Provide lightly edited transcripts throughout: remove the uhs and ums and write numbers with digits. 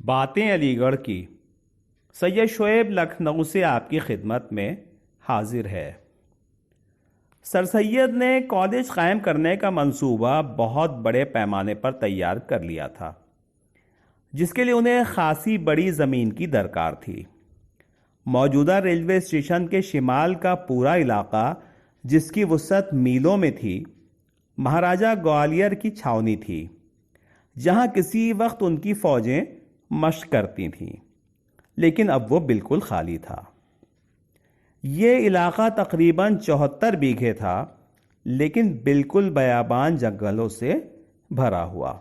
باتیں علی گڑھ کی سید شعیب لکھنؤ سے آپ کی خدمت میں حاضر ہے۔ سر سید نے کالج قائم کرنے کا منصوبہ بہت بڑے پیمانے پر تیار کر لیا تھا، جس کے لیے انہیں خاصی بڑی زمین کی درکار تھی۔ موجودہ ریلوے اسٹیشن کے شمال کا پورا علاقہ، جس کی وسعت میلوں میں تھی، مہاراجہ گوالیار کی چھاونی تھی، جہاں کسی وقت ان کی فوجیں مشق کرتی تھیں، لیکن اب وہ بالکل خالی تھا۔ یہ علاقہ تقریباً 74 بیگھے تھا، لیکن بالکل بیابان جنگلوں سے بھرا ہوا۔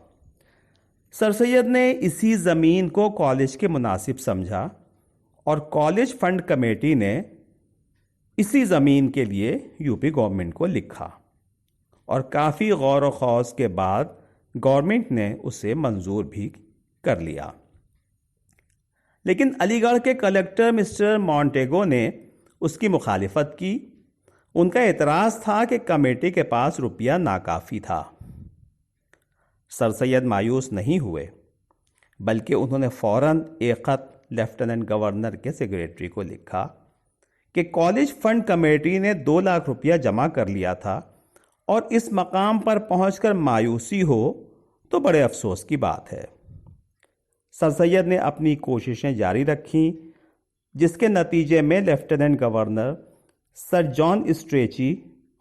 سر سید نے اسی زمین کو کالج کے مناسب سمجھا، اور کالج فنڈ کمیٹی نے اسی زمین کے لیے یوپی گورنمنٹ کو لکھا، اور کافی غور و خوض کے بعد گورنمنٹ نے اسے منظور بھی کر لیا۔ لیکن علی گڑھ کے کلکٹر مسٹر مونٹیگو نے اس کی مخالفت کی۔ ان کا اعتراض تھا کہ کمیٹی کے پاس روپیہ ناکافی تھا۔ سر سید مایوس نہیں ہوئے، بلکہ انہوں نے فوراً ایک خط لیفٹیننٹ گورنر کے سیکریٹری کو لکھا کہ کالج فنڈ کمیٹی نے 2 لاکھ روپیہ جمع کر لیا تھا، اور اس مقام پر پہنچ کر مایوسی ہو تو بڑے افسوس کی بات ہے۔ سر سید نے اپنی کوششیں جاری رکھیں، جس کے نتیجے میں لیفٹیننٹ گورنر سر جان اسٹریچی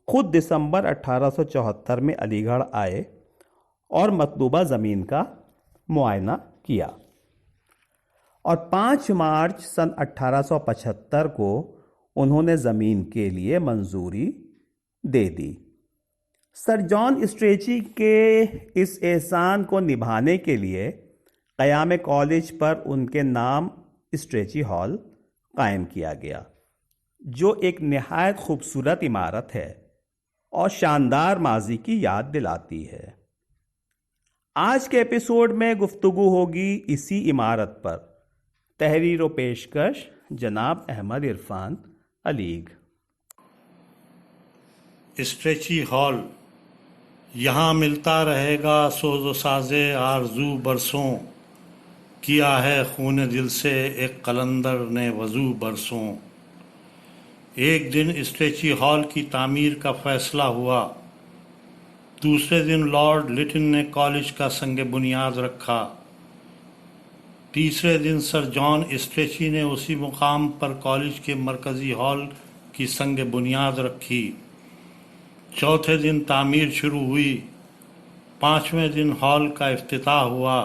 خود دسمبر 1874 میں علی گڑھ آئے اور مطلوبہ زمین کا معائنہ کیا، اور 5 مارچ سن 1875 کو انہوں نے زمین کے لیے منظوری دے دی۔ سر جان اسٹریچی کے اس احسان کو نبھانے کے لیے قیام کالج پر ان کے نام اسٹریچی ہال قائم کیا گیا، جو ایک نہایت خوبصورت عمارت ہے اور شاندار ماضی کی یاد دلاتی ہے۔ آج کے ایپیسوڈ میں گفتگو ہوگی اسی عمارت پر۔ تحریر و پیشکش جناب احمد عرفان علیگ۔ اسٹریچی ہال، یہاں ملتا رہے گا سوز و ساز آرزو برسوں، کیا ہے خون دل سے ایک قلندر نے وضو برسوں۔ ایک دن اسٹریچی ہال کی تعمیر کا فیصلہ ہوا، دوسرے دن لارڈ لیٹن نے کالج کا سنگ بنیاد رکھا، تیسرے دن سر جان اسٹریچی نے اسی مقام پر کالج کے مرکزی ہال کی سنگ بنیاد رکھی، چوتھے دن تعمیر شروع ہوئی، 5ویں دن ہال کا افتتاح ہوا۔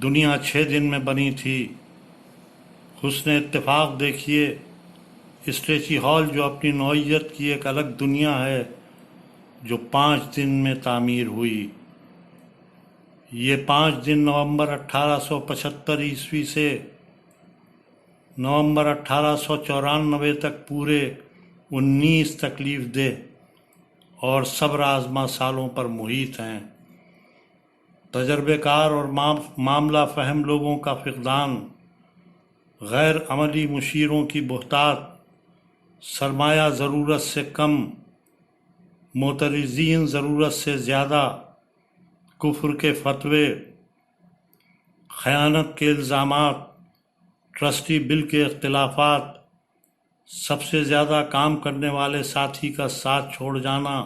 دنیا 6 دن میں بنی تھی۔ حسن اتفاق دیکھیے، اسٹریچی ہال جو اپنی نوعیت کی ایک الگ دنیا ہے، جو 5 دن میں تعمیر ہوئی۔ یہ 5 دن نومبر 1875 عیسوی سے نومبر 1894 تک پورے 19 تکلیف دہ اور صبر آزما سالوں پر محیط ہیں۔ تجربے کار اور معاملہ فہم لوگوں کا فقدان، غیر عملی مشیروں کی بہتات، سرمایہ ضرورت سے کم، معترضین ضرورت سے زیادہ، کفر کے فتوے، خیانت کے الزامات، ٹرسٹی بل کے اختلافات، سب سے زیادہ کام کرنے والے ساتھی کا ساتھ چھوڑ جانا،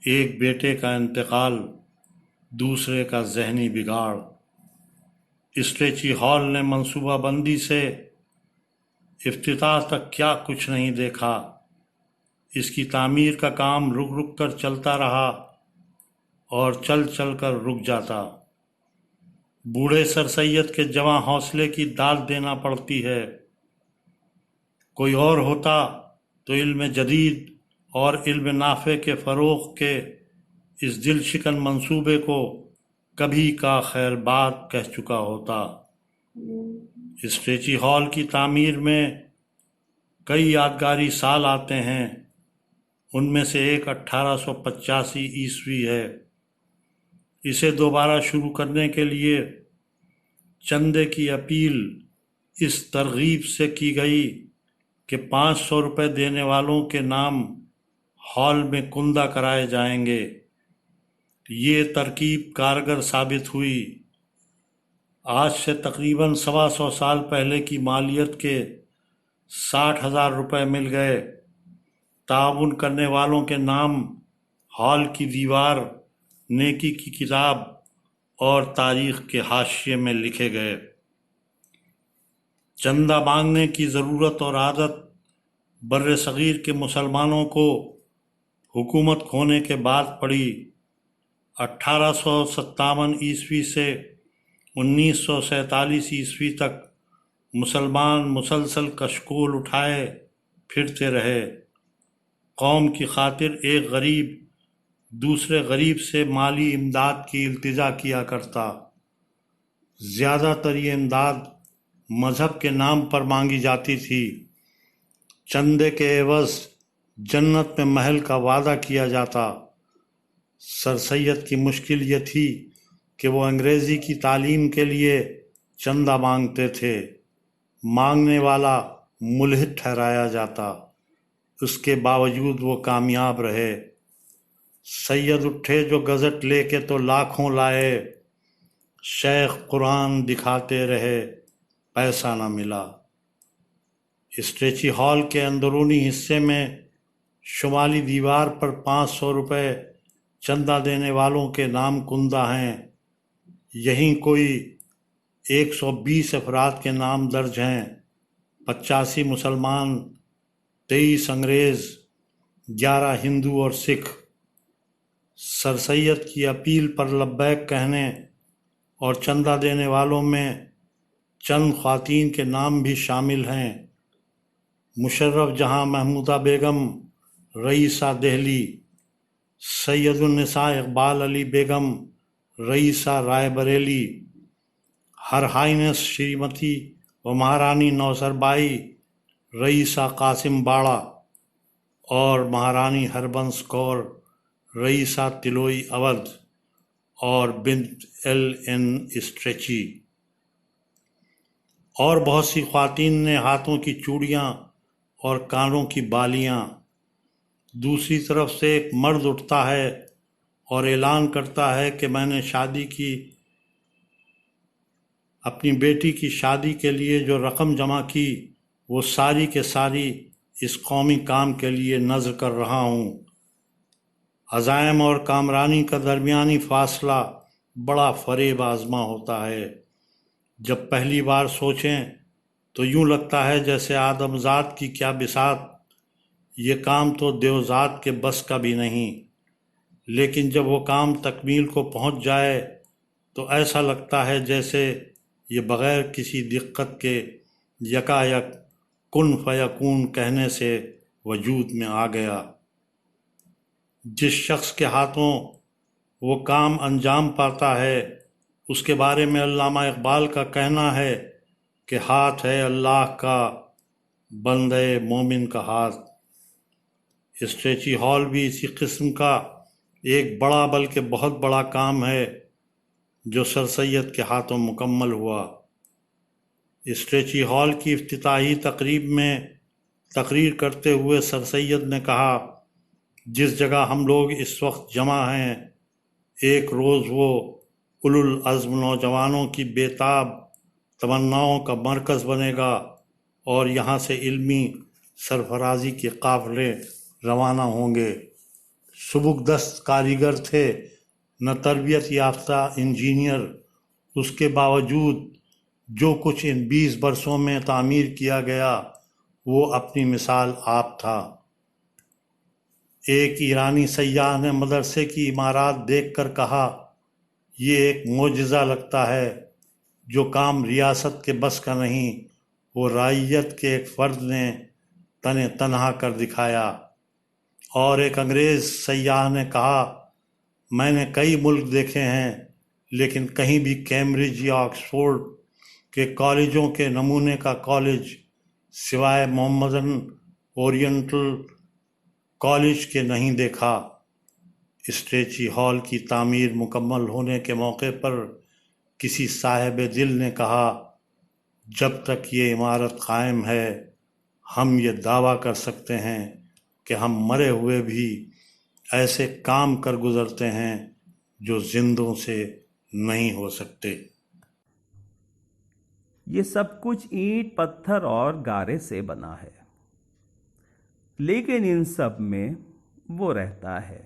ایک بیٹے کا انتقال، دوسرے کا ذہنی بگاڑ۔ اسٹریچی ہال نے منصوبہ بندی سے افتتاح تک کیا کچھ نہیں دیکھا۔ اس کی تعمیر کا کام رک رک کر چلتا رہا اور چل چل کر رک جاتا۔ بوڑھے سر سید کے جواں حوصلے کی داد دینا پڑتی ہے۔ کوئی اور ہوتا تو علم جدید اور علم نافع کے فروغ کے اس دل شکن منصوبے کو کبھی کا خیر باد کہہ چکا ہوتا۔ اسٹریچی ہال کی تعمیر میں کئی یادگاری سال آتے ہیں، ان میں سے ایک 1885 عیسوی ہے۔ اسے دوبارہ شروع کرنے کے لیے چندے کی اپیل اس ترغیب سے کی گئی کہ 500 روپے دینے والوں کے نام ہال میں کندہ کرائے جائیں گے۔ یہ ترکیب کارگر ثابت ہوئی۔ آج سے تقریباً 125 سال پہلے کی مالیت کے 60,000 روپے مل گئے۔ تعاون کرنے والوں کے نام ہال کی دیوار، نیکی کی کتاب اور تاریخ کے حاشیے میں لکھے گئے۔ چندہ مانگنے کی ضرورت اور عادت بر صغیر کے مسلمانوں کو حکومت کھونے کے بعد پڑی۔ 1857 عیسوی سے 1947 عیسوی تک مسلمان مسلسل کشکول اٹھائے پھرتے رہے۔ قوم کی خاطر ایک غریب دوسرے غریب سے مالی امداد کی التجا کیا کرتا۔ زیادہ تر یہ امداد مذہب کے نام پر مانگی جاتی تھی۔ چندے کے عوض جنت میں محل کا وعدہ کیا جاتا۔ سر سید کی مشکل یہ تھی کہ وہ انگریزی کی تعلیم کے لیے چندہ مانگتے تھے۔ مانگنے والا ملحد ٹھہرایا جاتا، اس کے باوجود وہ کامیاب رہے۔ سید اٹھے جو گزٹ لے کے تو لاکھوں لائے، شیخ قرآن دکھاتے رہے پیسہ نہ ملا۔ اسٹریچی ہال کے اندرونی حصے میں شمالی دیوار پر 500 روپے چندہ دینے والوں کے نام کندہ ہیں۔ یہیں کوئی 120 افراد کے نام درج ہیں، 85 مسلمان، 23 انگریز، 11 ہندو اور سکھ۔ سر سید کی اپیل پر لبیک کہنے اور چندہ دینے والوں میں چند خواتین کے نام بھی شامل ہیں: مشرف جہاں محمودہ بیگم رئیسہ دہلی، سید النساء اقبال علی بیگم رئیسہ رائے بریلی، ہر ہائنس شریمتی و مہارانی نوسر بائی رئیسہ قاسم باڑہ، اور مہارانی ہربنس کور رئیسہ تلوئی اودھ اور بنت LN اسٹریچی۔ اور بہت سی خواتین نے ہاتھوں کی چوڑیاں اور کانوں کی بالیاں۔ دوسری طرف سے ایک مرد اٹھتا ہے اور اعلان کرتا ہے کہ میں نے اپنی بیٹی کی شادی کے لیے جو رقم جمع کی وہ ساری کے ساری اس قومی کام کے لیے نذر کر رہا ہوں۔ عزائم اور کامرانی کا درمیانی فاصلہ بڑا فریب آزما ہوتا ہے۔ جب پہلی بار سوچیں تو یوں لگتا ہے جیسے آدم ذات کی کیا بساط، یہ کام تو دیو ذات کے بس کا بھی نہیں۔ لیکن جب وہ کام تکمیل کو پہنچ جائے تو ایسا لگتا ہے جیسے یہ بغیر کسی دقت کے یکایک کن فیکون کہنے سے وجود میں آ گیا۔ جس شخص کے ہاتھوں وہ کام انجام پاتا ہے اس کے بارے میں علامہ اقبال کا کہنا ہے کہ ہاتھ ہے اللہ کا، بندے مومن کا ہاتھ۔ اسٹریچی ہال بھی اسی قسم کا ایک بڑا بلکہ بہت بڑا کام ہے جو سر سید کے ہاتھوں مکمل ہوا۔ اسٹریچی ہال کی افتتاحی تقریب میں تقریر کرتے ہوئے سر سید نے کہا، جس جگہ ہم لوگ اس وقت جمع ہیں ایک روز وہ اولو العزم نوجوانوں کی بے تاب تمناؤں کا مرکز بنے گا اور یہاں سے علمی سرفرازی کے قافلے روانہ ہوں گے۔ سبکدست کاریگر تھے، نہ تربیت یافتہ انجینئر، اس کے باوجود جو کچھ ان 20 برسوں میں تعمیر کیا گیا وہ اپنی مثال آپ تھا۔ ایک ایرانی سیاح نے مدرسے کی عمارات دیکھ کر کہا، یہ ایک معجزہ لگتا ہے، جو کام ریاست کے بس کا نہیں وہ رعیت کے ایک فرد نے تنہا کر دکھایا۔ اور ایک انگریز سیاح نے کہا، میں نے کئی ملک دیکھے ہیں لیکن کہیں بھی کیمبرج یا آکسفورڈ کے کالجوں کے نمونے کا کالج سوائے محمدن اورینٹل کالج کے نہیں دیکھا۔ اسٹریچی ہال کی تعمیر مکمل ہونے کے موقع پر کسی صاحب دل نے کہا، جب تک یہ عمارت قائم ہے ہم یہ دعویٰ کر سکتے ہیں کہ ہم مرے ہوئے بھی ایسے کام کر گزرتے ہیں جو زندوں سے نہیں ہو سکتے۔ یہ سب کچھ اینٹ پتھر اور گارے سے بنا ہے، لیکن ان سب میں وہ رہتا ہے،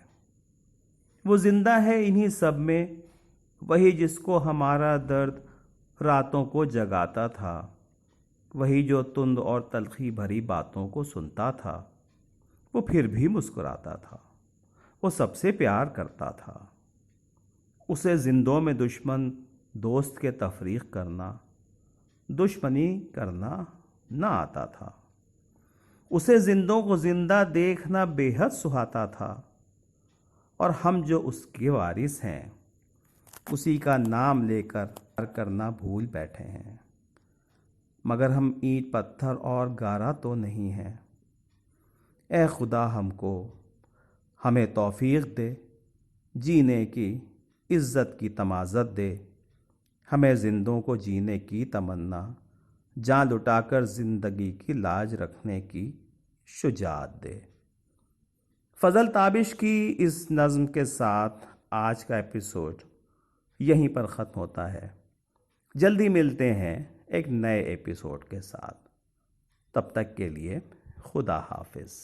وہ زندہ ہے انہی سب میں، وہی جس کو ہمارا درد راتوں کو جگاتا تھا، وہی جو تند اور تلخی بھری باتوں کو سنتا تھا، وہ پھر بھی مسکراتا تھا، وہ سب سے پیار کرتا تھا۔ اسے زندوں میں دشمن دوست کے تفریق کرنا، دشمنی کرنا نہ آتا تھا۔ اسے زندوں کو زندہ دیکھنا بے حد سہاتا تھا، اور ہم جو اس کے وارث ہیں اسی کا نام لے کر کرنا بھول بیٹھے ہیں، مگر ہم اینٹ پتھر اور گارا تو نہیں ہیں۔ اے خدا ہمیں توفیق دے، جینے کی عزت کی تمازت دے، ہمیں زندوں کو جینے کی تمنا، جان لٹا کر زندگی کی لاج رکھنے کی شجاعت دے۔ فضل تابش کی اس نظم کے ساتھ آج کا ایپیسوڈ یہیں پر ختم ہوتا ہے۔ جلدی ملتے ہیں ایک نئے ایپیسوڈ کے ساتھ، تب تک کے لیے خدا حافظ۔